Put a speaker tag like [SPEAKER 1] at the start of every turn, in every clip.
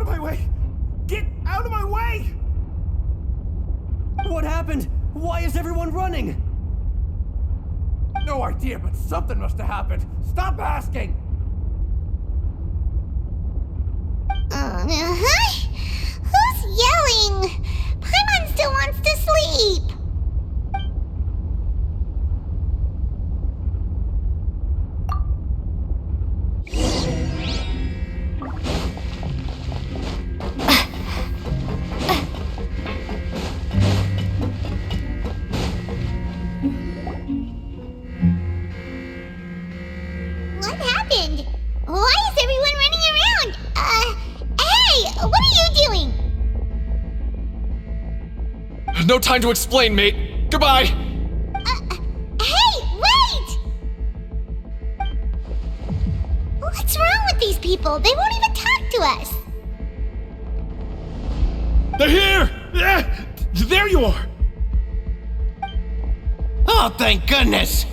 [SPEAKER 1] my way! Get out of my way!
[SPEAKER 2] What happened? Why is everyone running?
[SPEAKER 1] No idea, but something must have happened. Stop asking!
[SPEAKER 3] Who's yelling? Paimon still wants to sleep. What happened? Why is everyone running around? Hey, what are you doing?
[SPEAKER 4] No time to explain, mate. Goodbye!
[SPEAKER 3] Hey, wait! What's wrong with these people? They won't even talk to us.
[SPEAKER 4] They're here! Yeah, there you are!
[SPEAKER 5] Oh, thank goodness!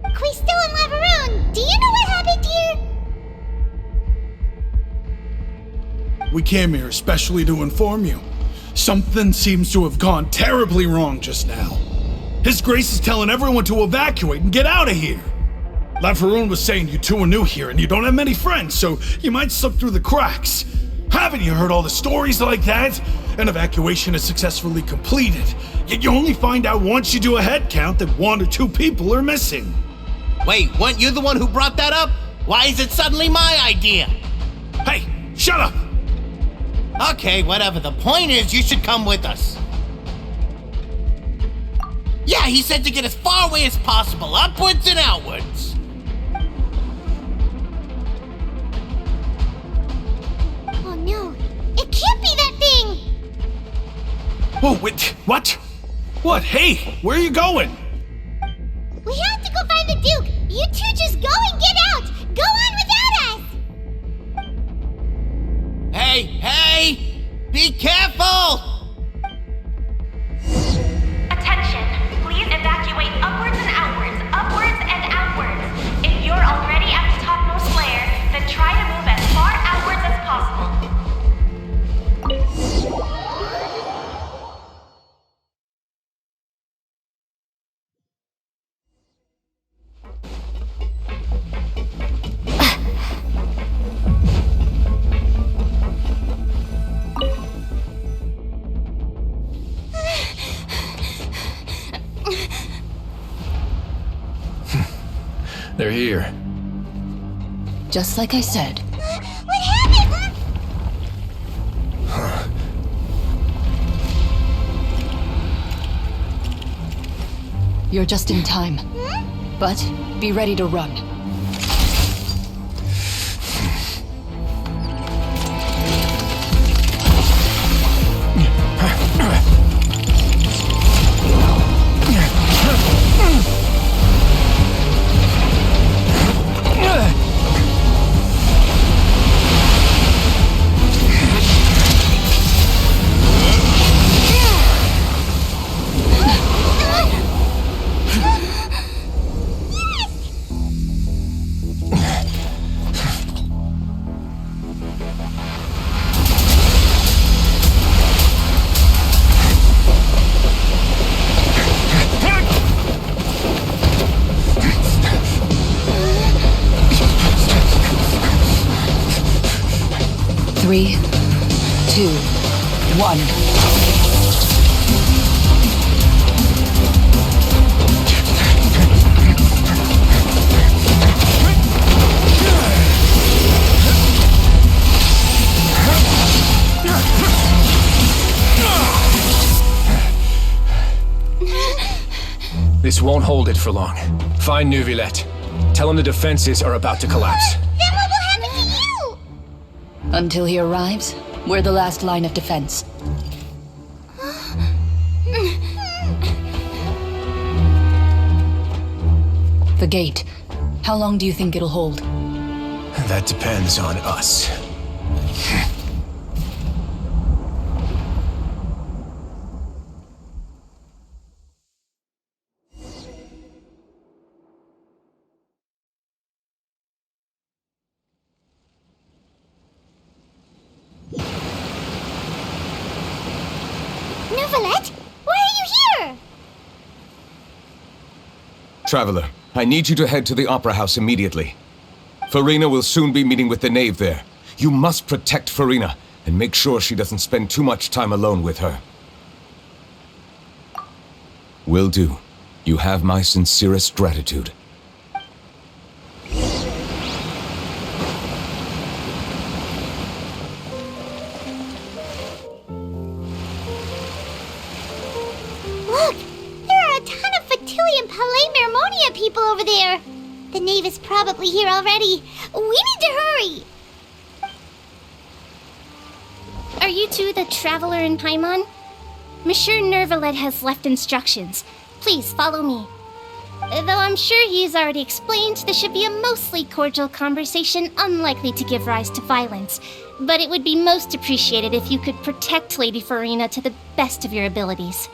[SPEAKER 3] Quisto and Lavaroon, do you know what happened here?
[SPEAKER 6] We came here especially to inform you. Something seems to have gone terribly wrong just now. His Grace is telling everyone to evacuate and get out of here. Lavaroon was saying you two are new here and you don't have many friends, so you might slip through the cracks. Haven't you heard all the stories like that? An evacuation is successfully completed, yet you only find out once you do a head count that 1 or 2 people are missing.
[SPEAKER 5] Wait, weren't you the one who brought that up? Why is it suddenly my idea?
[SPEAKER 6] Hey, shut up!
[SPEAKER 5] Okay, whatever. The point is, you should come with us. Yeah, he said to get as far away as possible, upwards and outwards.
[SPEAKER 3] Oh no, it can't be that thing!
[SPEAKER 6] Oh, wait, what? What? Hey, where are you going?
[SPEAKER 3] We have to go find the Duke! You two just go and get out! Go on without us!
[SPEAKER 5] Hey! Be careful!
[SPEAKER 7] Attention! Please evacuate upwards and outwards, upwards and outwards. If you're already at the topmost layer, then try to move as far outwards as possible.
[SPEAKER 4] They're here.
[SPEAKER 8] Just like I said.
[SPEAKER 3] What happened?
[SPEAKER 8] You're just in time. But be ready to run. Three, 2, 1.
[SPEAKER 4] This won't hold it for long. Find Neuvillette. Tell him the defenses are about to collapse.
[SPEAKER 3] Then what will happen to you?
[SPEAKER 8] Until he arrives, we're the last line of defense. The gate. How long do you think it'll hold?
[SPEAKER 4] That depends on us.
[SPEAKER 3] Neuvillette, why are you here?
[SPEAKER 9] Traveler, I need you to head to the Opera House immediately. Farina will soon be meeting with the knave there. You must protect Farina, and make sure she doesn't spend too much time alone with her. Will do. You have my sincerest gratitude.
[SPEAKER 3] Look! There are a ton of Fatui and Palais Mermonia people over there! The knave is probably here already. We need to hurry!
[SPEAKER 10] Are you two the traveler in Paimon? Monsieur Neuvillette has left instructions. Please follow me. Though I'm sure he's already explained, this should be a mostly cordial conversation, unlikely to give rise to violence. But it would be most appreciated if you could protect Lady Farina to the best of your abilities.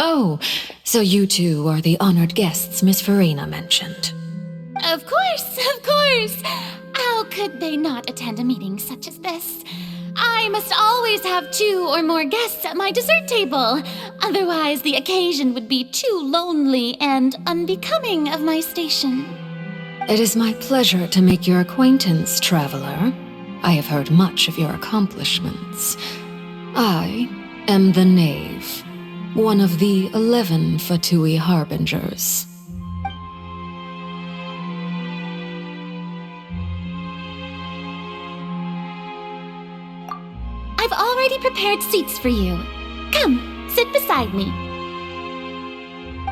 [SPEAKER 11] Oh, so you two are the honored guests Miss Farina mentioned.
[SPEAKER 10] Of course, of course! How could they not attend a meeting such as this? I must always have 2 or more guests at my dessert table. Otherwise, the occasion would be too lonely and unbecoming of my station.
[SPEAKER 11] It is my pleasure to make your acquaintance, traveler. I have heard much of your accomplishments. I am the knave, one of the 11 Fatui harbingers.
[SPEAKER 10] I've already prepared seats for you. Come, sit beside me.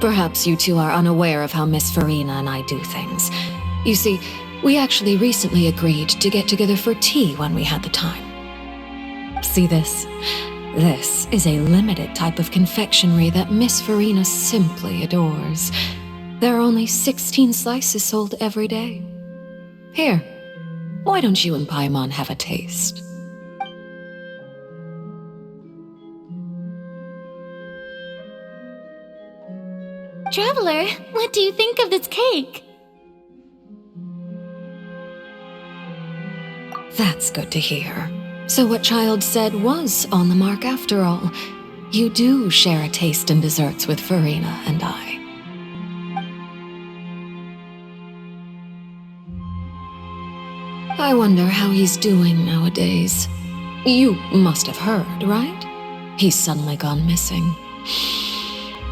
[SPEAKER 11] Perhaps you two are unaware of how Miss Farina and I do things. You see, we actually recently agreed to get together for tea when we had the time. See this? This is a limited type of confectionery that Miss Farina simply adores. There are only 16 slices sold every day. Here, why don't you and Paimon have a taste?
[SPEAKER 10] Traveler, what do you think of this cake?
[SPEAKER 11] That's good to hear. So what Child said was on the mark after all. You do share a taste in desserts with Farina and I. I wonder how he's doing nowadays. You must have heard, right? He's suddenly gone missing.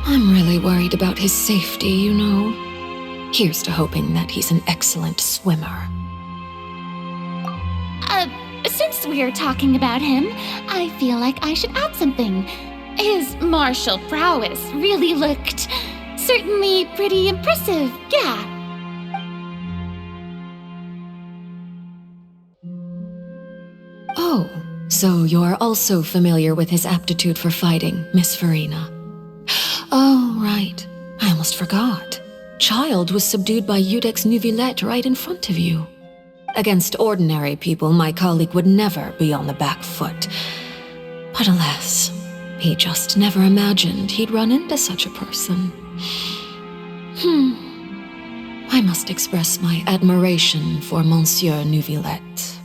[SPEAKER 11] I'm really worried about his safety, you know. Here's to hoping that he's an excellent swimmer.
[SPEAKER 10] Since we're talking about him, I feel like I should add something. His martial prowess really looked certainly pretty impressive, yeah.
[SPEAKER 11] Oh, so you're also familiar with his aptitude for fighting, Miss Farina. Oh, right. I almost forgot. Child was subdued by Iudex Neuvillette right in front of you. Against ordinary people, my colleague would never be on the back foot. But alas, he just never imagined he'd run into such a person. I must express my admiration for Monsieur Neuvillette.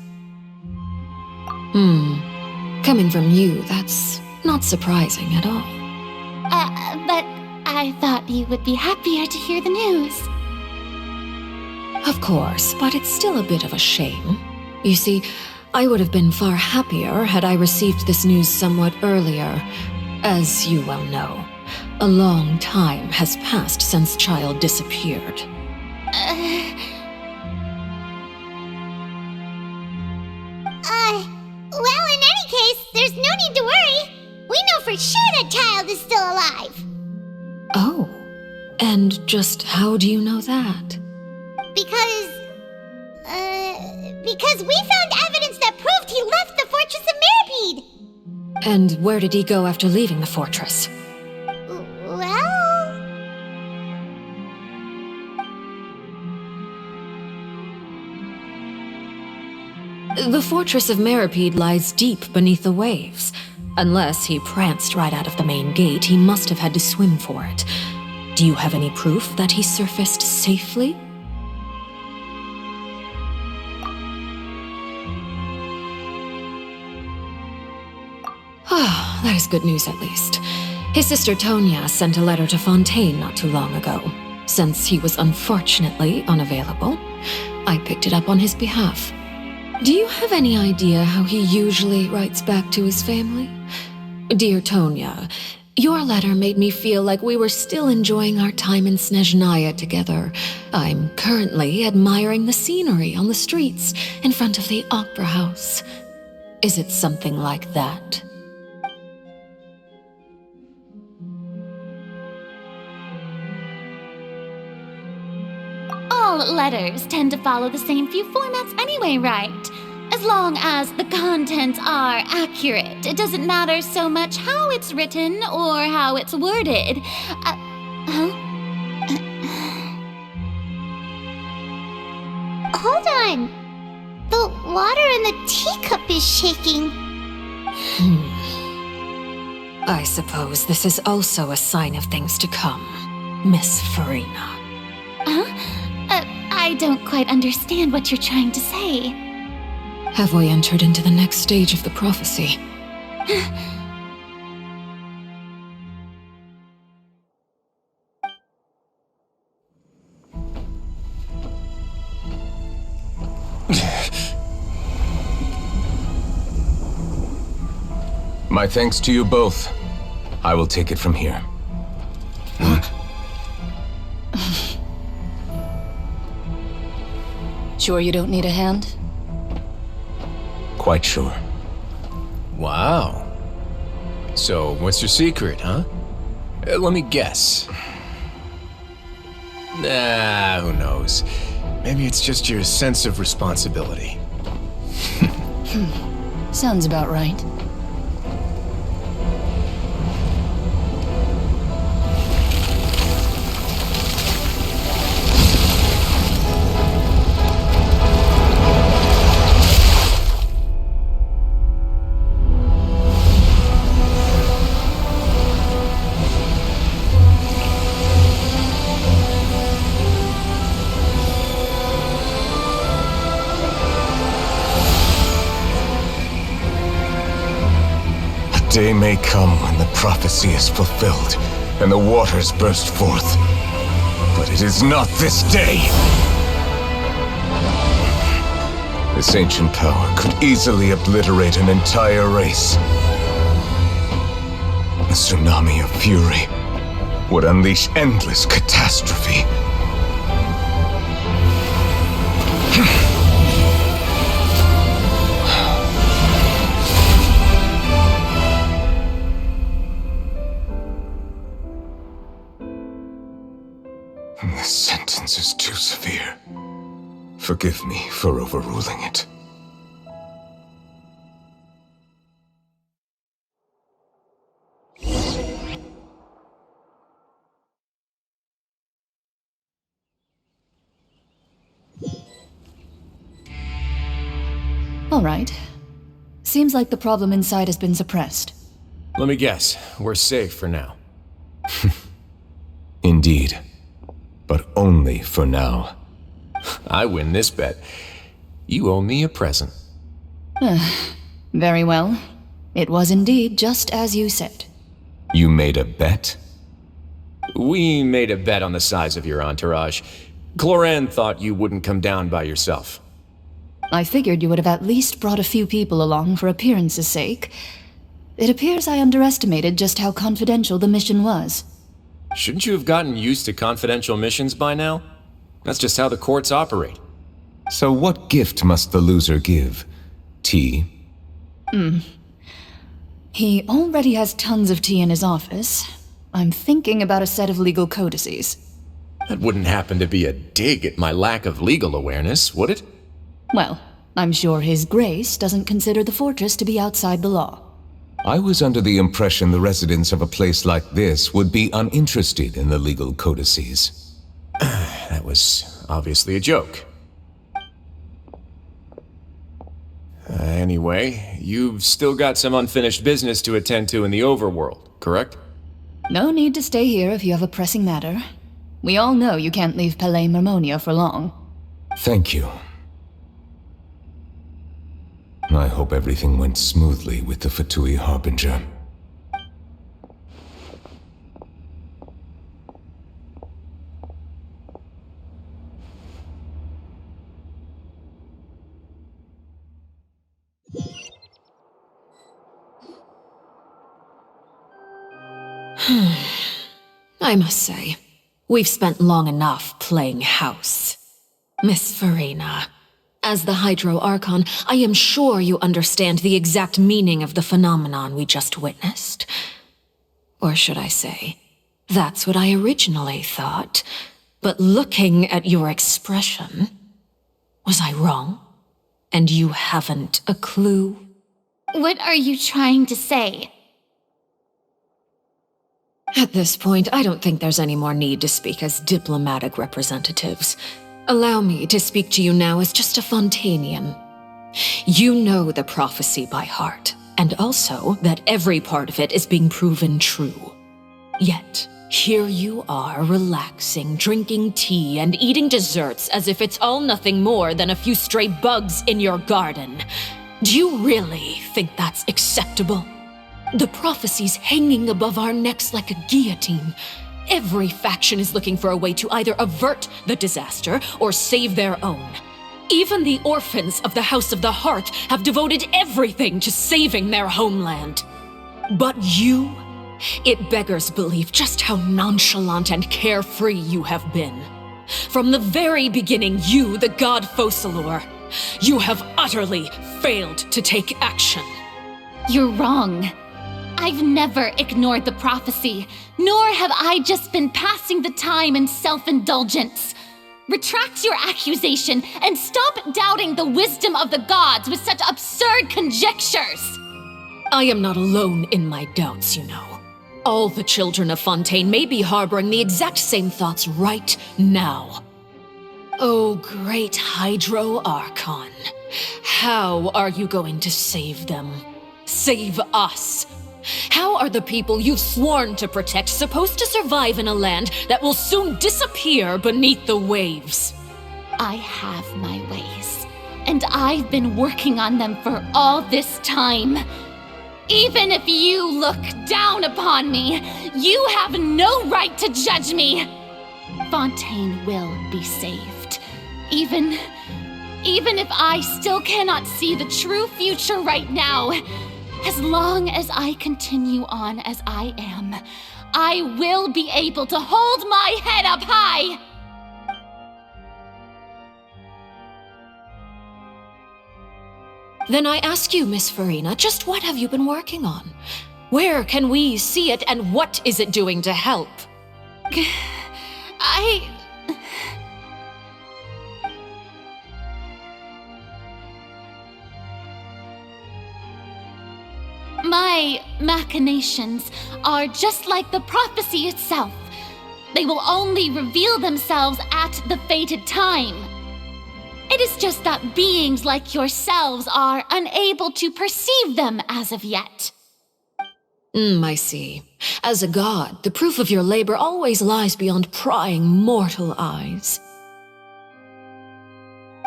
[SPEAKER 11] Coming from you, that's not surprising at all.
[SPEAKER 10] But I thought you would be happier to hear the news.
[SPEAKER 11] Of course, but it's still a bit of a shame. You see, I would have been far happier had I received this news somewhat earlier. As you well know, a long time has passed since Child disappeared.
[SPEAKER 3] Well, in any case, there's no need to worry. We know for sure that Child is still alive.
[SPEAKER 11] Oh, and just how do you know that?
[SPEAKER 3] Because we found evidence that proved he left the Fortress of Mirapede.
[SPEAKER 11] And where did he go after leaving the fortress?
[SPEAKER 3] Well...
[SPEAKER 11] The fortress of Meripede lies deep beneath the waves. Unless he pranced right out of the main gate, he must have had to swim for it. Do you have any proof that he surfaced safely? Ah, that is good news at least. His sister Tonya sent a letter to Fontaine not too long ago. Since he was unfortunately unavailable, I picked it up on his behalf. Do you have any idea how he usually writes back to his family? Dear Tonya, your letter made me feel like we were still enjoying our time in Snezhnaya together. I'm currently admiring the scenery on the streets in front of the opera house. Is it something like that?
[SPEAKER 10] All letters tend to follow the same few formats anyway, right? As long as the contents are accurate, it doesn't matter so much how it's written or how it's worded.
[SPEAKER 3] Hold on. The water in the teacup is shaking.
[SPEAKER 11] I suppose this is also a sign of things to come, Miss Farina.
[SPEAKER 10] I don't quite understand what you're trying to say.
[SPEAKER 11] Have we entered into the next stage of the prophecy?
[SPEAKER 9] My thanks to you both. I will take it from here.
[SPEAKER 8] Sure you don't need a hand?
[SPEAKER 9] Quite sure.
[SPEAKER 4] Wow. So, what's your secret, huh? Let me guess. Nah, who knows? Maybe it's just your sense of responsibility.
[SPEAKER 8] Sounds about right.
[SPEAKER 9] Day may come when the prophecy is fulfilled and the waters burst forth. But it is not this day! This ancient power could easily obliterate an entire race. A tsunami of fury would unleash endless catastrophe. The sentence is too severe. Forgive me for overruling it.
[SPEAKER 8] All right. Seems like the problem inside has been suppressed.
[SPEAKER 4] Let me guess. We're safe for now.
[SPEAKER 9] Indeed. But only for now.
[SPEAKER 4] I win this bet. You owe me a present.
[SPEAKER 8] Very well. It was indeed just as you said.
[SPEAKER 9] You made a bet?
[SPEAKER 4] We made a bet on the size of your entourage. Cloran thought you wouldn't come down by yourself.
[SPEAKER 8] I figured you would have at least brought a few people along for appearance's sake. It appears I underestimated just how confidential the mission was.
[SPEAKER 4] Shouldn't you have gotten used to confidential missions by now? That's just how the courts operate.
[SPEAKER 9] So what gift must the loser give? Tea?
[SPEAKER 8] He already has tons of tea in his office. I'm thinking about a set of legal codices.
[SPEAKER 4] That wouldn't happen to be a dig at my lack of legal awareness, would it?
[SPEAKER 8] Well, I'm sure His Grace doesn't consider the fortress to be outside the law.
[SPEAKER 9] I was under the impression the residents of a place like this would be uninterested in the legal codices.
[SPEAKER 4] That was obviously a joke. Anyway, you've still got some unfinished business to attend to in the overworld, correct?
[SPEAKER 8] No need to stay here if you have a pressing matter. We all know you can't leave Palais Mermonia for long.
[SPEAKER 9] Thank you. I hope everything went smoothly with the Fatui Harbinger.
[SPEAKER 11] I must say, we've spent long enough playing house. Miss Farina, as the Hydro Archon, I am sure you understand the exact meaning of the phenomenon we just witnessed. Or should I say, that's what I originally thought. But looking at your expression, was I wrong? And you haven't a clue?
[SPEAKER 10] What are you trying to say?
[SPEAKER 11] At this point, I don't think there's any more need to speak as diplomatic representatives. Allow me to speak to you now as just a Fontainian. You know the prophecy by heart, and also that every part of it is being proven true. Yet, here you are relaxing, drinking tea, and eating desserts as if it's all nothing more than a few stray bugs in your garden. Do you really think that's acceptable? The prophecy's hanging above our necks like a guillotine. Every faction is looking for a way to either avert the disaster or save their own. Even the orphans of the House of the Heart have devoted everything to saving their homeland. But you, it beggars belief just how nonchalant and carefree you have been. From the very beginning, you, the god Focalor, you have utterly failed to take action.
[SPEAKER 10] You're wrong. I've never ignored the prophecy, nor have I just been passing the time in self-indulgence. Retract your accusation and stop doubting the wisdom of the gods with such absurd conjectures.
[SPEAKER 11] I am not alone in my doubts, you know. All the children of Fontaine may be harboring the exact same thoughts right now. Oh, great Hydro Archon, how are you going to save them? Save us? How are the people you've sworn to protect supposed to survive in a land that will soon disappear beneath the waves?
[SPEAKER 10] I have my ways, and I've been working on them for all this time. Even if you look down upon me, you have no right to judge me. Fontaine will be saved. Even if I still cannot see the true future right now. As long as I continue on as I am, I will be able to hold my head up high!
[SPEAKER 11] Then I ask you, Miss Farina, just what have you been working on? Where can we see it, and what is it doing to help?
[SPEAKER 10] My machinations are just like the prophecy itself. They will only reveal themselves at the fated time. It is just that beings like yourselves are unable to perceive them as of yet.
[SPEAKER 11] I see. As a god, the proof of your labor always lies beyond prying mortal eyes.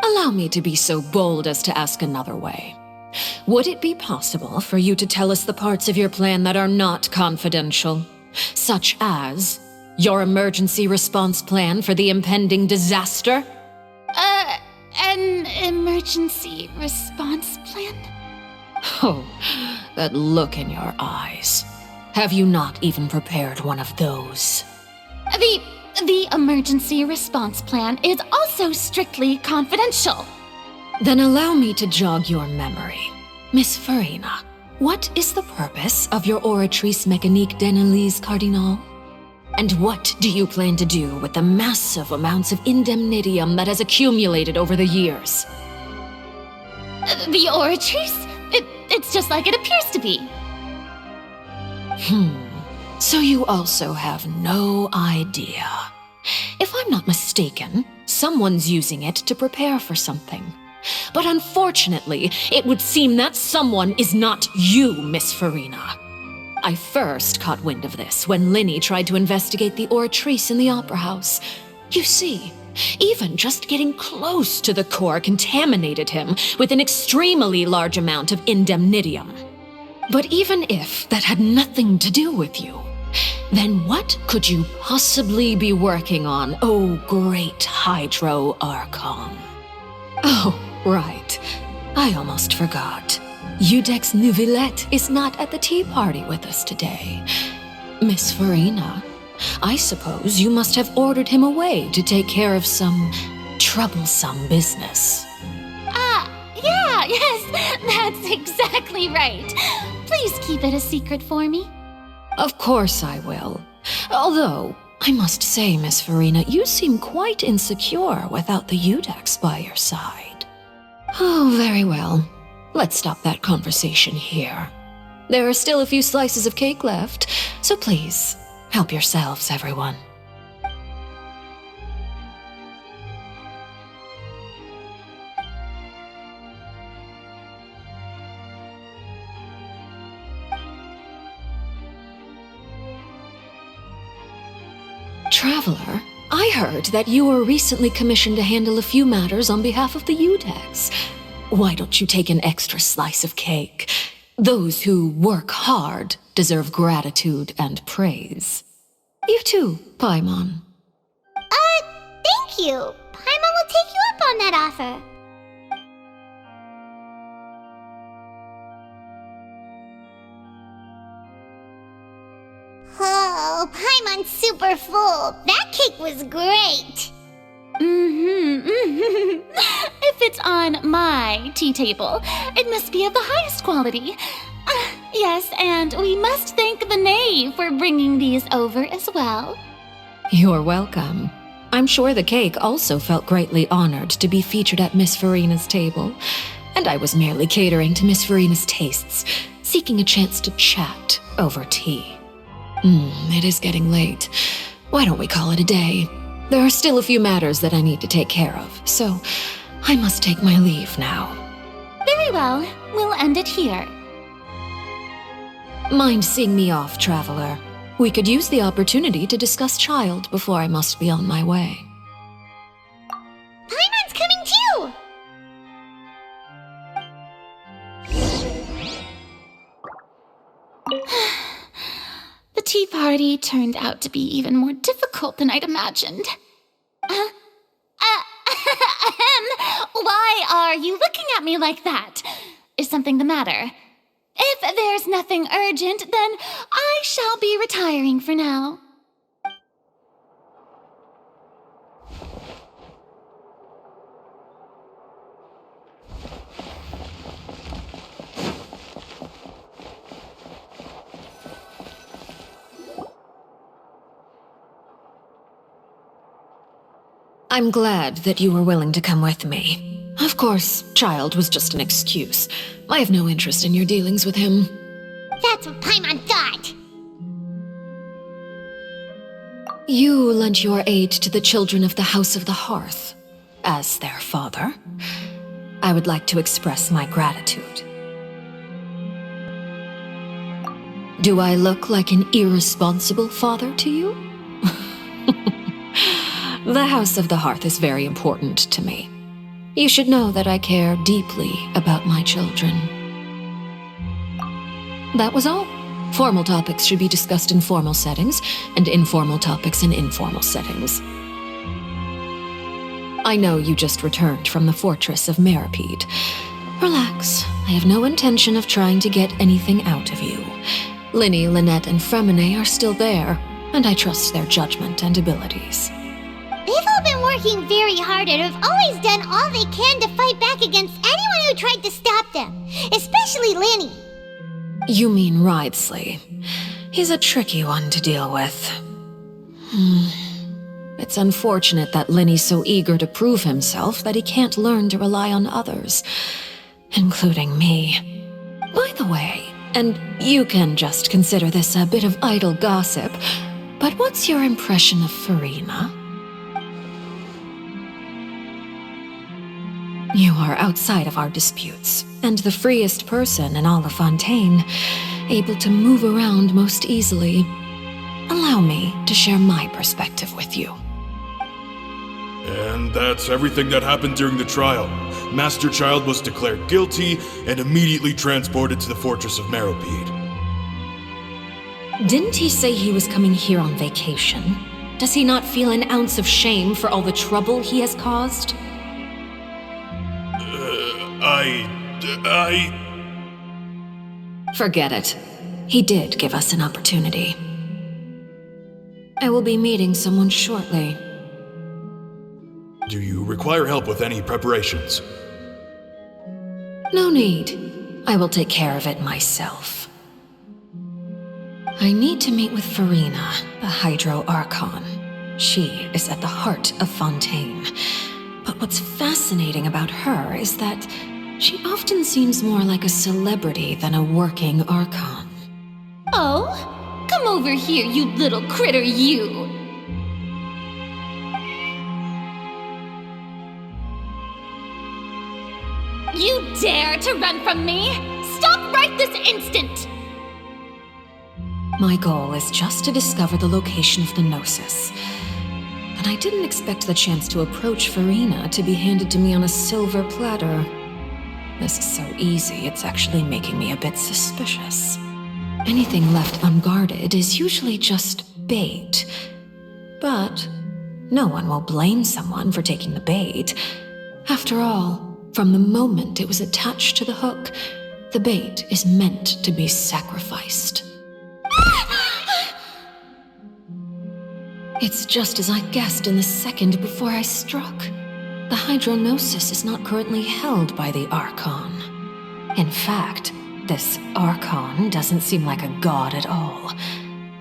[SPEAKER 11] Allow me to be so bold as to ask another way. Would it be possible for you to tell us the parts of your plan that are not confidential? Such as your emergency response plan for the impending disaster?
[SPEAKER 10] An emergency response plan?
[SPEAKER 11] Oh, that look in your eyes. Have you not even prepared one of those?
[SPEAKER 10] The emergency response plan is also strictly confidential.
[SPEAKER 11] Then allow me to jog your memory. Miss Farina, what is the purpose of your Oratrice Mécanique d'Analyse Cardinal? And what do you plan to do with the massive amounts of indemnitium that has accumulated over the years?
[SPEAKER 10] The Oratrice? It's just like it appears to be.
[SPEAKER 11] So you also have no idea. If I'm not mistaken, someone's using it to prepare for something. but unfortunately, it would seem that someone is not you, Miss Farina. I first caught wind of this when Linny tried to investigate the oratrice in the Opera House. You see, even just getting close to the core contaminated him with an extremely large amount of indemnitium. But even if that had nothing to do with you, then what could you possibly be working on, oh great Hydro Archon? Oh, right. I almost forgot. Udex Neuvillette is not at the tea party with us today. Miss Farina, I suppose you must have ordered him away to take care of some troublesome business.
[SPEAKER 10] Yes, that's exactly right. Please keep it a secret for me.
[SPEAKER 11] Of course I will. Although, I must say, Miss Farina, you seem quite insecure without the Udex by your side. Oh, very well. Let's stop that conversation here. There are still a few slices of cake left, so please, help yourselves, everyone. Traveler, I heard that you were recently commissioned to handle a few matters on behalf of the Udex. Why don't you take an extra slice of cake? Those who work hard deserve gratitude and praise. You too, Paimon.
[SPEAKER 3] Thank you. Paimon will take you up on that offer. Oh, Paimon's super full. That cake was great.
[SPEAKER 10] If it's on my tea table, it must be of the highest quality. Yes, and we must thank the knave for bringing these over as well.
[SPEAKER 11] You're welcome. I'm sure the cake also felt greatly honored to be featured at Miss Farina's table, and I was merely catering to Miss Farina's tastes, seeking a chance to chat over tea. It is getting late. Why don't we call it a day? There are still a few matters that I need to take care of, so I must take my leave now.
[SPEAKER 10] Very well. We'll end it here.
[SPEAKER 11] Mind seeing me off, traveler? We could use the opportunity to discuss Child before I must be on my way.
[SPEAKER 3] Paimon's coming too!
[SPEAKER 10] The tea party turned out to be even more difficult than I'd imagined. Why are you looking at me like that? Is something the matter? If there's nothing urgent, then I shall be retiring for now.
[SPEAKER 11] I'm glad that you were willing to come with me. Of course, Child was just an excuse. I have no interest in your dealings with him.
[SPEAKER 3] That's what Paimon thought.
[SPEAKER 11] You lent your aid to the children of the House of the Hearth. As their father, I would like to express my gratitude. Do I look like an irresponsible father to you? The House of the Hearth is very important to me. You should know that I care deeply about my children. That was all. Formal topics should be discussed in formal settings, and informal topics in informal settings. I know you just returned from the fortress of Malapetaka. Relax. I have no intention of trying to get anything out of you. Linny, Lynette, and Fremine are still there, and I trust their judgment and abilities.
[SPEAKER 3] They've all been working very hard and have always done all they can to fight back against anyone who tried to stop them, especially Linny.
[SPEAKER 11] You mean Wriothesley. He's a tricky one to deal with. It's unfortunate that Linny's so eager to prove himself that he can't learn to rely on others, including me. By the way, and you can just consider this a bit of idle gossip, but what's your impression of Farina? You are outside of our disputes, and the freest person in all of Fontaine, able to move around most easily. Allow me to share my perspective with you.
[SPEAKER 6] And that's everything that happened during the trial. Master Child was declared guilty and immediately transported to the Fortress of Malapetaka.
[SPEAKER 11] Didn't he say he was coming here on vacation? Does he not feel an ounce of shame for all the trouble he has caused? Forget it. He did give us an opportunity. I will be meeting someone shortly.
[SPEAKER 6] Do you require help with any preparations?
[SPEAKER 11] No need. I will take care of it myself. I need to meet with Furina, the Hydro Archon. She is at the heart of Fontaine. But what's fascinating about her is that she often seems more like a celebrity than a working Archon.
[SPEAKER 10] Oh? Come over here, you little critter, you! You dare to run from me? Stop right this instant!
[SPEAKER 11] My goal is just to discover the location of the Gnosis. But I didn't expect the chance to approach Furina to be handed to me on a silver platter. This is so easy, it's actually making me a bit suspicious. Anything left unguarded is usually just bait. But no one will blame someone for taking the bait. After all, from the moment it was attached to the hook, the bait is meant to be sacrificed. It's just as I guessed in the second before I struck. The Hydronosis is not currently held by the Archon. In fact, this Archon doesn't seem like a god at all.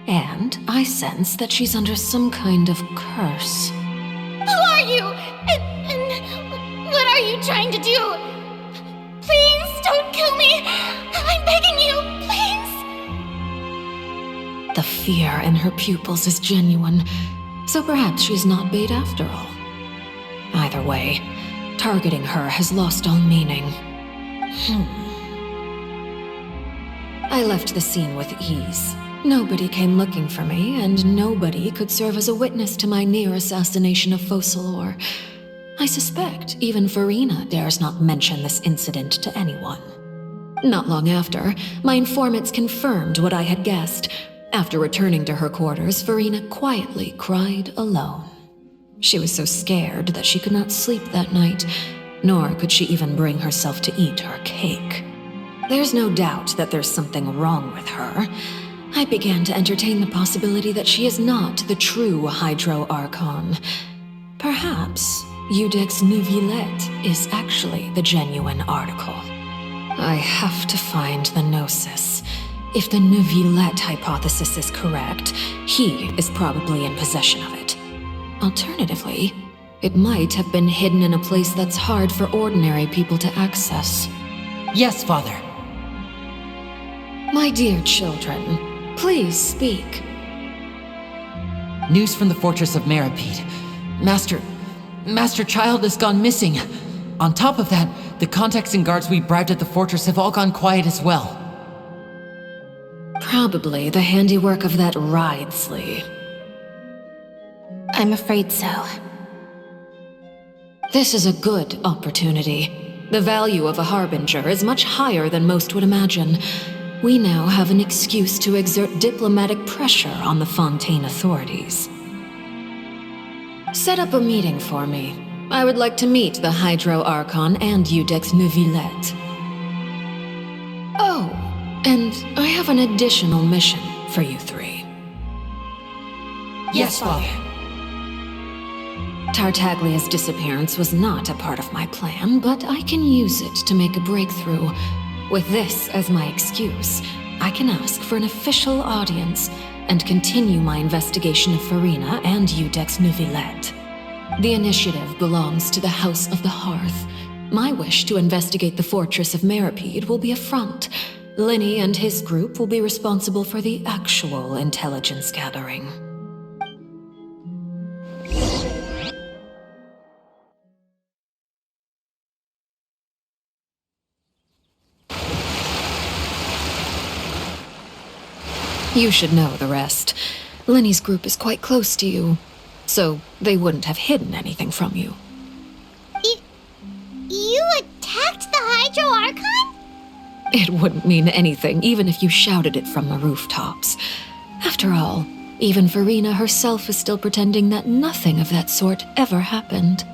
[SPEAKER 11] And I sense that she's under some kind of curse.
[SPEAKER 10] Who are you? And what are you trying to do? Please don't kill me! I'm begging you, please!
[SPEAKER 11] The fear in her pupils is genuine, so perhaps she's not bait after all. Either way, targeting her has lost all meaning. I left the scene with ease. Nobody came looking for me, and nobody could serve as a witness to my near assassination of Focalor. I suspect even Furina dares not mention this incident to anyone. Not long after, my informants confirmed what I had guessed. After returning to her quarters, Furina quietly cried alone. She was so scared that she could not sleep that night, nor could she even bring herself to eat her cake. There's no doubt that there's something wrong with her. I began to entertain the possibility that she is not the true Hydro Archon. Perhaps Iudex Neuvillette is actually the genuine article. I have to find the Gnosis. If the Neuvillette hypothesis is correct, he is probably in possession of it. Alternatively, it might have been hidden in a place that's hard for ordinary people to access.
[SPEAKER 2] Yes, Father.
[SPEAKER 11] My dear children, please speak.
[SPEAKER 2] News from the Fortress of Malapetaka. Master Child has gone missing. On top of that, the contacts and guards we bribed at the fortress have all gone quiet as well.
[SPEAKER 11] Probably the handiwork of that Ridesley.
[SPEAKER 10] I'm afraid so.
[SPEAKER 11] This is a good opportunity. The value of a Harbinger is much higher than most would imagine. We now have an excuse to exert diplomatic pressure on the Fontaine authorities. Set up a meeting for me. I would like to meet the Hydro Archon and Iudex Neuvillette. Oh, and I have an additional mission for you three.
[SPEAKER 2] Yes, Father.
[SPEAKER 11] Tartaglia's disappearance was not a part of my plan, but I can use it to make a breakthrough. With this as my excuse, I can ask for an official audience and continue my investigation of Furina and Iudex Neuvillette. The initiative belongs to the House of the Hearth. My wish to investigate the Fortress of Malapetaka will be a front. Linny and his group will be responsible for the actual intelligence gathering. You should know the rest. Lenny's group is quite close to you, so they wouldn't have hidden anything from you.
[SPEAKER 3] You attacked the Hydro Archon?
[SPEAKER 11] It wouldn't mean anything, even if you shouted it from the rooftops. After all, even Farina herself is still pretending that nothing of that sort ever happened.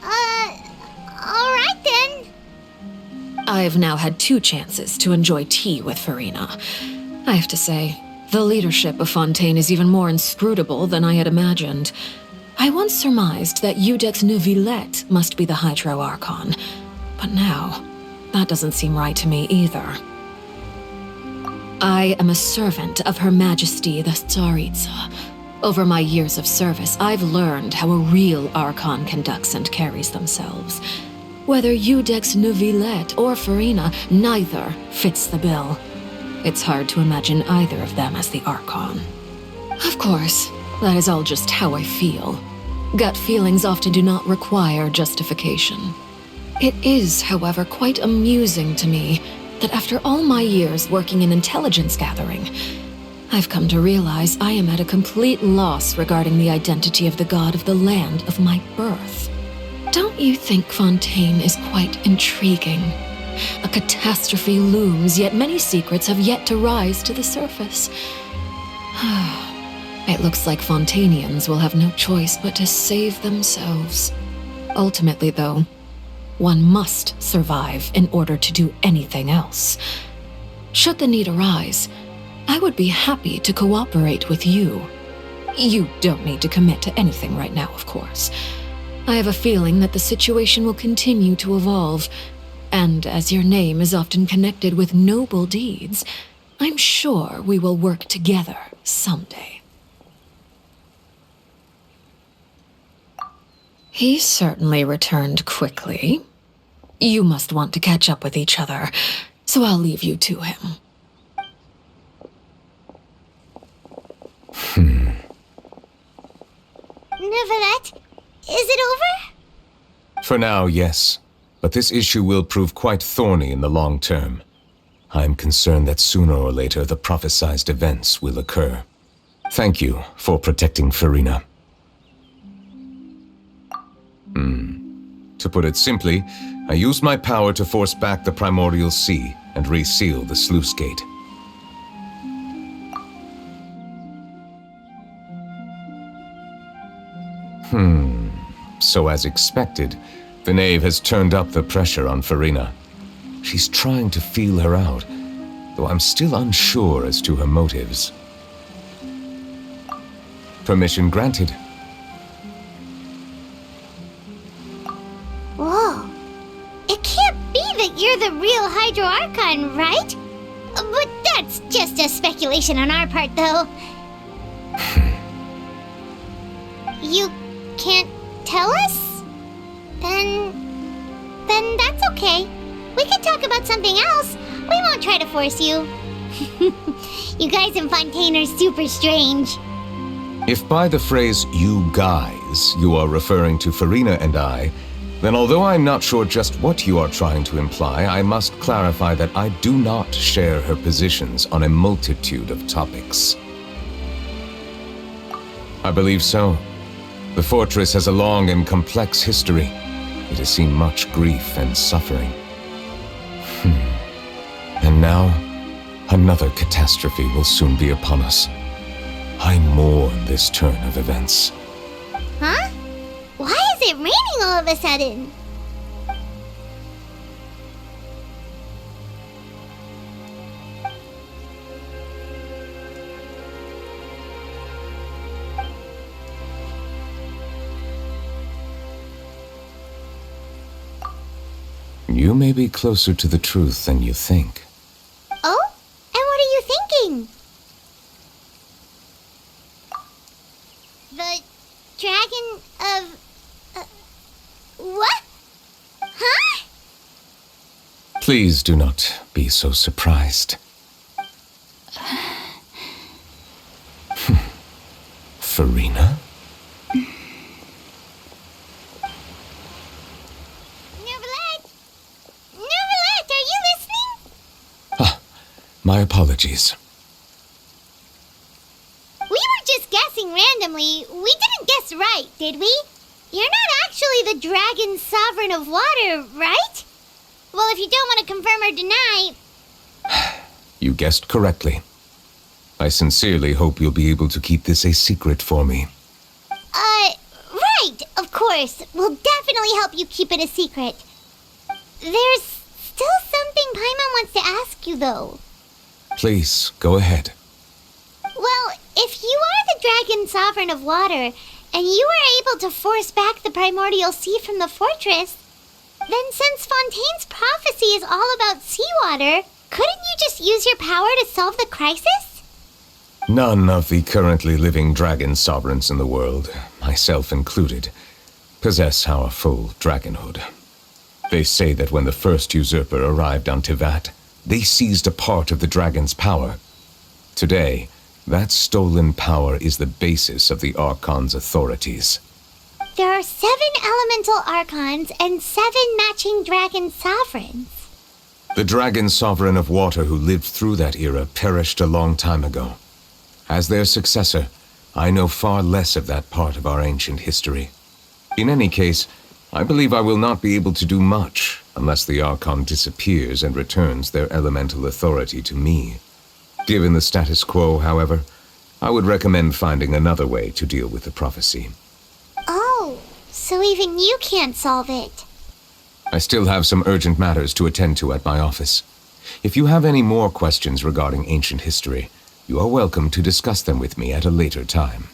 [SPEAKER 3] Alright then.
[SPEAKER 11] I've now had 2 chances to enjoy tea with Farina. I have to say, the leadership of Fontaine is even more inscrutable than I had imagined. I once surmised that Iudex Neuvillette must be the Hydro Archon, but now, that doesn't seem right to me either. I am a servant of Her Majesty the Tsaritsa. Over my years of service, I've learned how a real Archon conducts and carries themselves. Whether Iudex Neuvillette or Farina, neither fits the bill. It's hard to imagine either of them as the Archon. Of course, that is all just how I feel. Gut feelings often do not require justification. It is, however, quite amusing to me that after all my years working in intelligence gathering, I've come to realize I am at a complete loss regarding the identity of the god of the land of my birth. Don't you think Fontaine is quite intriguing? A catastrophe looms, yet many secrets have yet to rise to the surface. It looks like Fontainians will have no choice but to save themselves. Ultimately, though, one must survive in order to do anything else. Should the need arise, I would be happy to cooperate with you. You don't need to commit to anything right now, of course. I have a feeling that the situation will continue to evolve, and as your name is often connected with noble deeds, I'm sure we will work together someday. He certainly returned quickly. You must want to catch up with each other, so I'll leave you to him.
[SPEAKER 3] Neuvillette, is it over?
[SPEAKER 9] For now, yes. But this issue will prove quite thorny in the long term. I'm concerned that sooner or later the prophesized events will occur. Thank you for protecting Farina. To put it simply, I used my power to force back the primordial sea and reseal the sluice gate. So as expected, the knave has turned up the pressure on Farina. She's trying to feel her out, though I'm still unsure as to her motives. Permission granted.
[SPEAKER 3] Whoa. It can't be that you're the real Hydro Archon, right? But that's just a speculation on our part, though. You can't tell us? Then that's okay. We can talk about something else. We won't try to force you. You guys in Fontaine are super strange.
[SPEAKER 9] If by the phrase, you guys, you are referring to Farina and I, then although I'm not sure just what you are trying to imply, I must clarify that I do not share her positions on a multitude of topics. I believe so. The fortress has a long and complex history. It has seen much grief and suffering. And now, another catastrophe will soon be upon us. I mourn this turn of events.
[SPEAKER 3] Huh? Why is it raining all of a sudden?
[SPEAKER 9] You may be closer to the truth than you think.
[SPEAKER 3] Oh? And what are you thinking? The dragon of... what? Huh?
[SPEAKER 9] Please do not be so surprised. Farina? My apologies.
[SPEAKER 3] did we? You're not actually the dragon sovereign of water, right? Well, if you don't want to confirm or deny...
[SPEAKER 9] You guessed correctly. I sincerely hope you'll be able to keep this a secret for me.
[SPEAKER 3] Right, of course. We'll definitely help you keep it a secret. There's still something Paimon wants to ask you, though.
[SPEAKER 9] Please, go ahead.
[SPEAKER 3] Well, if you are the dragon sovereign of water, and you were able to force back the primordial sea from the fortress, then since Fontaine's prophecy is all about seawater, couldn't you just use your power to solve the crisis?
[SPEAKER 9] None of the currently living dragon sovereigns in the world, myself included, possess our full dragonhood. They say that when the first usurper arrived on Tivat, they seized a part of the dragon's power. Today, that stolen power is the basis of the Archon's authorities.
[SPEAKER 3] There are 7 elemental Archons and 7 matching dragon sovereigns.
[SPEAKER 9] The dragon sovereign of water who lived through that era perished a long time ago. As their successor, I know far less of that part of our ancient history. In any case, I believe I will not be able to do much unless the Archon disappears and returns their elemental authority to me. Given the status quo, however, I would recommend finding another way to deal with the prophecy.
[SPEAKER 3] Oh, so even you can't solve it.
[SPEAKER 9] I still have some urgent matters to attend to at my office. If you have any more questions regarding ancient history, you are welcome to discuss them with me at a later time.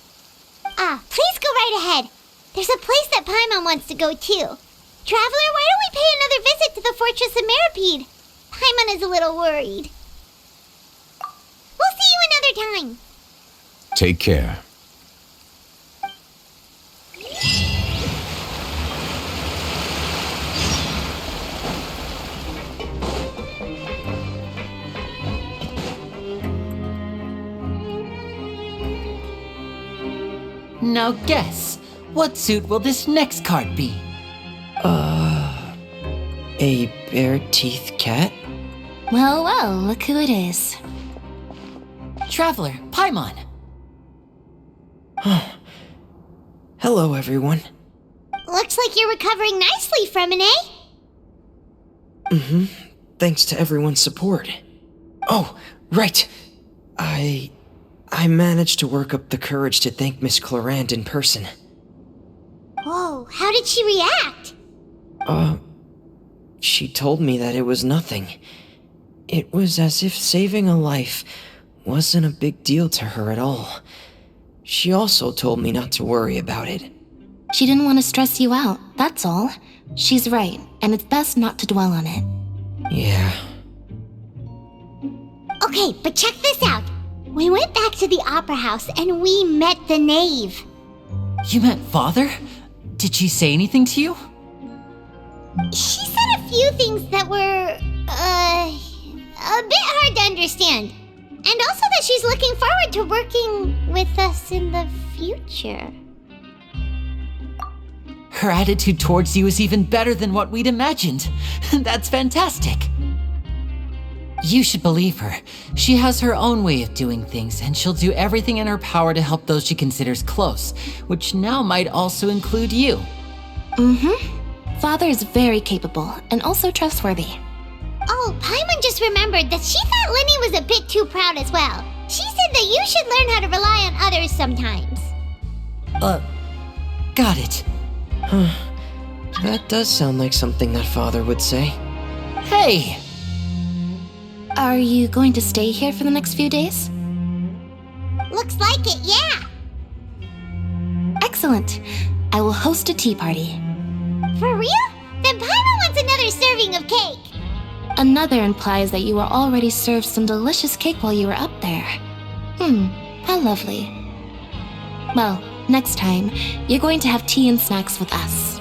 [SPEAKER 3] Please go right ahead. There's a place that Paimon wants to go too. Traveler, why don't we pay another visit to the Fortress of Malapetaka? Paimon is a little worried. We'll see you another time.
[SPEAKER 9] Take care.
[SPEAKER 2] Now guess, what suit will this next card be?
[SPEAKER 12] A bare-teeth cat?
[SPEAKER 10] Well, well, look who it is.
[SPEAKER 2] Traveler, Paimon.
[SPEAKER 12] Hello, everyone.
[SPEAKER 3] Looks like you're recovering nicely from it, eh?
[SPEAKER 12] Thanks to everyone's support. Oh, right. I managed to work up the courage to thank Miss Clarand in person.
[SPEAKER 3] Whoa, how did she react?
[SPEAKER 12] She told me that it was nothing. It was as if saving a life wasn't a big deal to her at all. She also told me not to worry about it.
[SPEAKER 10] She didn't want to stress you out, that's all. She's right, and it's best not to dwell on it.
[SPEAKER 12] Yeah.
[SPEAKER 3] Okay, but check this out. We went back to the opera house and we met the knave.
[SPEAKER 2] You met Father? Did she say anything to you?
[SPEAKER 3] She said a few things that were, a bit hard to understand. And also that she's looking forward to working with us in the future.
[SPEAKER 2] Her attitude towards you is even better than what we'd imagined. That's fantastic. You should believe her. She has her own way of doing things, and she'll do everything in her power to help those she considers close, which now might also include you.
[SPEAKER 10] Father is very capable, and also trustworthy.
[SPEAKER 3] Oh, Paimon just remembered that she thought Linny was a bit too proud as well. She said that you should learn how to rely on others sometimes.
[SPEAKER 2] Got it.
[SPEAKER 12] That does sound like something that Father would say.
[SPEAKER 2] Hey!
[SPEAKER 10] Are you going to stay here for the next few days?
[SPEAKER 3] Looks like it, yeah.
[SPEAKER 10] Excellent. I will host a tea party.
[SPEAKER 3] For real? Then Paimon wants another serving of cake.
[SPEAKER 10] Another implies that you were already served some delicious cake while you were up there. How lovely. Well, next time, you're going to have tea and snacks with us.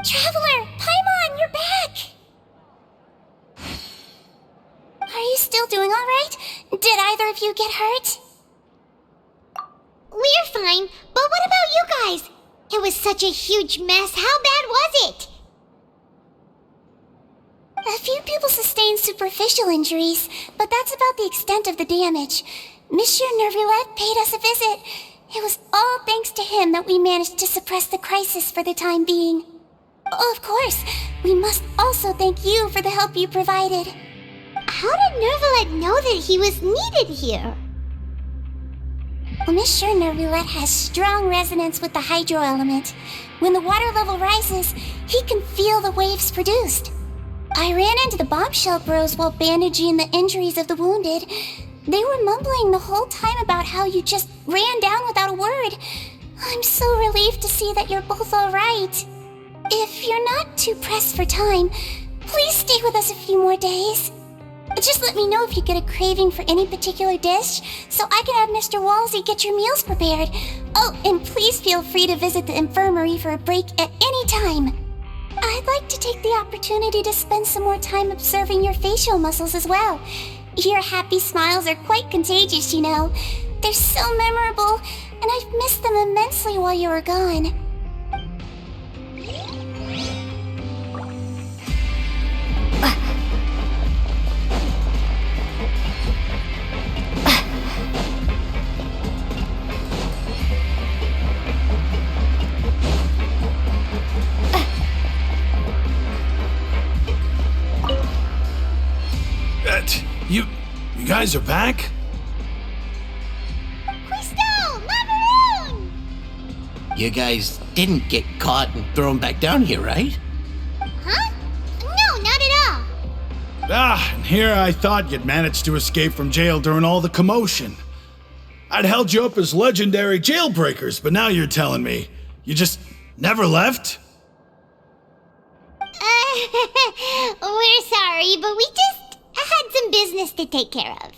[SPEAKER 3] Traveler, Paimon, you're back! Are you still doing alright? Did either of you get hurt? fine, but what about you guys? It was such a huge mess. How bad was it?
[SPEAKER 10] A few people sustained superficial injuries, but that's about the extent of the damage. Monsieur Nervulet paid us a visit. It was all thanks to him that we managed to suppress the crisis for the time being. Of course, we must also thank you for the help you provided.
[SPEAKER 3] How did Nervulet know that he was needed here?
[SPEAKER 10] Well, Monsieur Nervulet has strong resonance with the hydro element. When the water level rises, he can feel the waves produced. I ran into the bombshell bros while bandaging the injuries of the wounded. They were mumbling the whole time about how you just ran down without a word. I'm so relieved to see that you're both alright. If you're not too pressed for time, please stay with us a few more days. Just let me know if you get a craving for any particular dish, so I can have Mr. Walsey get your meals prepared. Oh, and please feel free to visit the infirmary for a break at any time. I'd like to take the opportunity to spend some more time observing your facial muscles as well. Your happy smiles are quite contagious, you know. They're so memorable, and I've missed them immensely while you were gone.
[SPEAKER 6] You guys are back?
[SPEAKER 3] Crystal! Macaroon!
[SPEAKER 5] You guys didn't get caught and thrown back down here, right?
[SPEAKER 3] Huh? No, not at all.
[SPEAKER 6] And here I thought you'd managed to escape from jail during all the commotion. I'd held you up as legendary jailbreakers, but now you're telling me you just never left?
[SPEAKER 3] We're sorry, but we just had some business to take care of.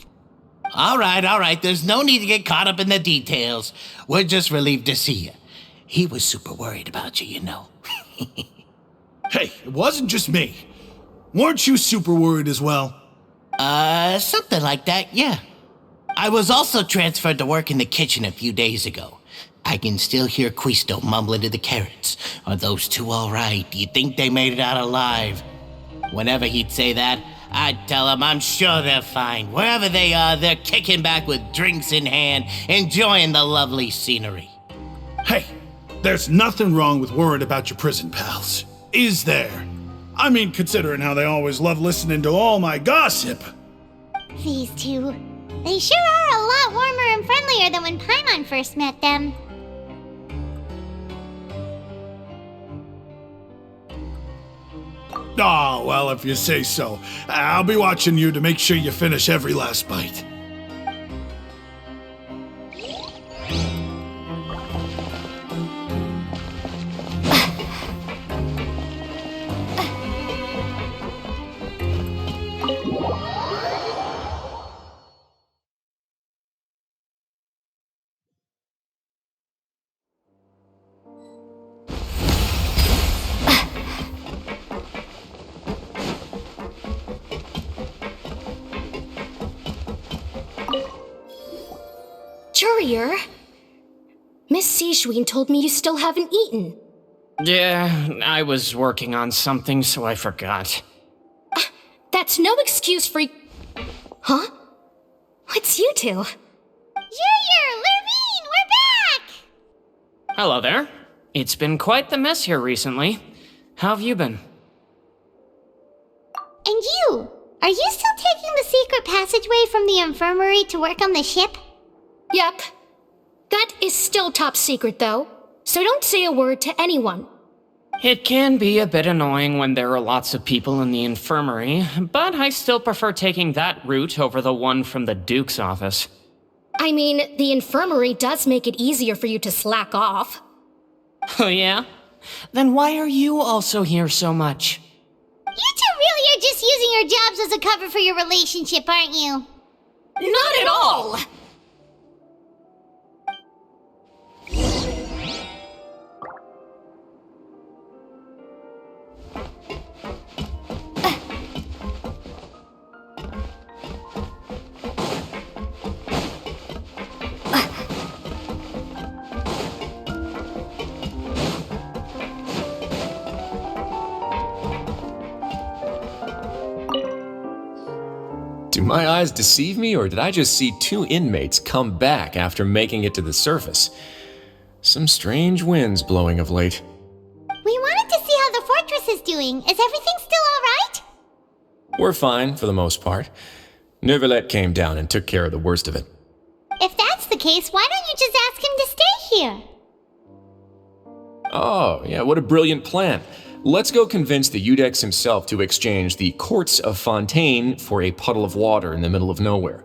[SPEAKER 5] All right. There's no need to get caught up in the details. We're just relieved to see you. He was super worried about you, you know.
[SPEAKER 6] Hey, it wasn't just me. Weren't you super worried as well?
[SPEAKER 5] Something like that, yeah. I was also transferred to work in the kitchen a few days ago. I can still hear Quisto mumbling to the carrots. Are those two all right? Do you think they made it out alive? Whenever he'd say that, I'd tell him I'm sure they're fine. Wherever they are, they're kicking back with drinks in hand, enjoying the lovely scenery.
[SPEAKER 6] Hey, there's nothing wrong with worrying about your prison pals, is there? I mean, considering how they always love listening to all my gossip.
[SPEAKER 3] These two, they sure are a lot warmer and friendlier than when Paimon first met them.
[SPEAKER 6] Oh, well, if you say so. I'll be watching you to make sure you finish every last bite.
[SPEAKER 10] Courier? Miss Sijouin told me you still haven't eaten.
[SPEAKER 13] Yeah, I was working on something, so I forgot.
[SPEAKER 10] That's no excuse for... Huh? It's you two.
[SPEAKER 3] Courier! Lurvine! We're back!
[SPEAKER 13] Hello there. It's been quite the mess here recently. How have you been?
[SPEAKER 3] And you? Are you still taking the secret passageway from the infirmary to work on the ship?
[SPEAKER 10] Yep. That is still top secret, though, so don't say a word to anyone.
[SPEAKER 13] It can be a bit annoying when there are lots of people in the infirmary, but I still prefer taking that route over the one from the Duke's office.
[SPEAKER 10] I mean, the infirmary does make it easier for you to slack off.
[SPEAKER 13] Oh yeah? Then why are you also here so much?
[SPEAKER 3] You two really are just using your jobs as a cover for your relationship, aren't you?
[SPEAKER 10] Not at all!
[SPEAKER 4] Do my eyes deceive me, or did I just see two inmates come back after making it to the surface? Some strange winds blowing of late.
[SPEAKER 3] We wanted to see how the fortress is doing. Is everything still alright?
[SPEAKER 4] We're fine, for the most part. Neuvillette came down and took care of the worst of it.
[SPEAKER 3] If that's the case, why don't you just ask him to stay here?
[SPEAKER 4] Oh, yeah, what a brilliant plan. Let's go convince the Eudex himself to exchange the Courts of Fontaine for a puddle of water in the middle of nowhere.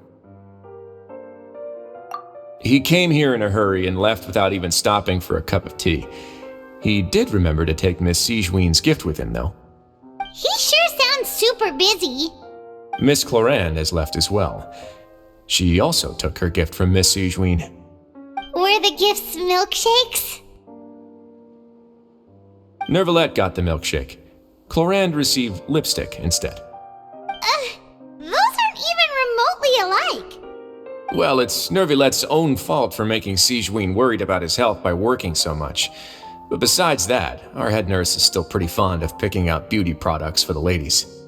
[SPEAKER 4] He came here in a hurry and left without even stopping for a cup of tea. He did remember to take Miss Sigewinne's gift with him, though.
[SPEAKER 3] He sure sounds super busy.
[SPEAKER 4] Miss Clorand has left as well. She also took her gift from Miss Sigewinne.
[SPEAKER 3] Were the gifts milkshakes?
[SPEAKER 4] Neuvillette got the milkshake. Clorand received lipstick instead.
[SPEAKER 3] Those aren't even remotely alike.
[SPEAKER 4] Well, it's Neuvillette's own fault for making Sigewinne worried about his health by working so much. But besides that, our head nurse is still pretty fond of picking out beauty products for the ladies.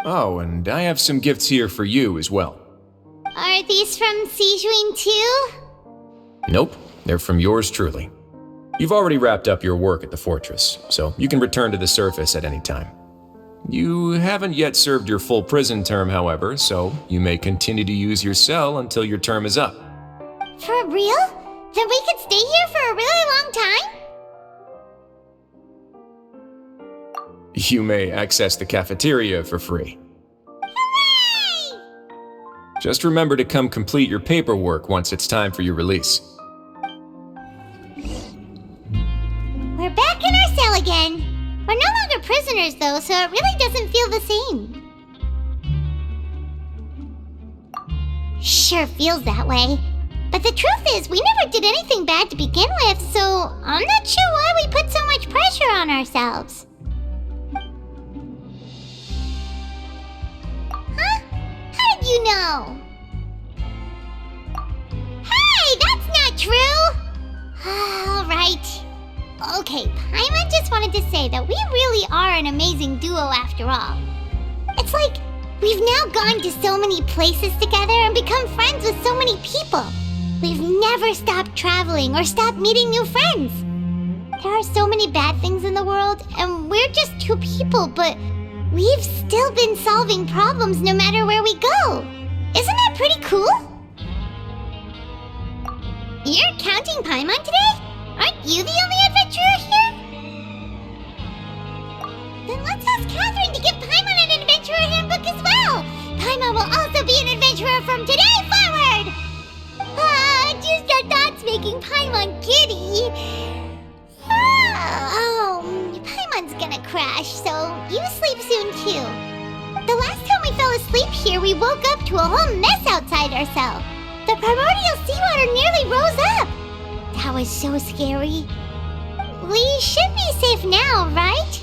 [SPEAKER 4] Oh, and I have some gifts here for you as well.
[SPEAKER 3] Are these from Sigewinne too?
[SPEAKER 4] Nope, they're from yours truly. You've already wrapped up your work at the fortress, so you can return to the surface at any time. You haven't yet served your full prison term, however, so you may continue to use your cell until your term is up.
[SPEAKER 3] For real? Then we could stay here for a really long time?
[SPEAKER 4] You may access the cafeteria for free.
[SPEAKER 3] Hooray!
[SPEAKER 4] Just remember to come complete your paperwork once it's time for your release.
[SPEAKER 3] We're back in our cell again. We're no longer prisoners, though, so it really doesn't feel the same. Sure feels that way. But the truth is, we never did anything bad to begin with, so I'm not sure why we put so much pressure on ourselves. Huh? How did you know? Hey, that's not true! All right. Okay, Paimon just wanted to say that we really are an amazing duo after all. It's like we've now gone to so many places together and become friends with so many people. We've never stopped traveling or stopped meeting new friends. There are so many bad things in the world, and we're just two people, but we've still been solving problems no matter where we go. Isn't that pretty cool? You're counting Paimon today? Aren't you the only adventurer here? Then let's ask Catherine to give Paimon an adventurer handbook as well. Paimon will also be an adventurer from today forward. Just our thoughts making Paimon giddy. Paimon's gonna crash, so you sleep soon too. The last time we fell asleep here, we woke up to a whole mess outside our cell. The primordial seawater nearly rose up. That was so scary. We should be safe now, right?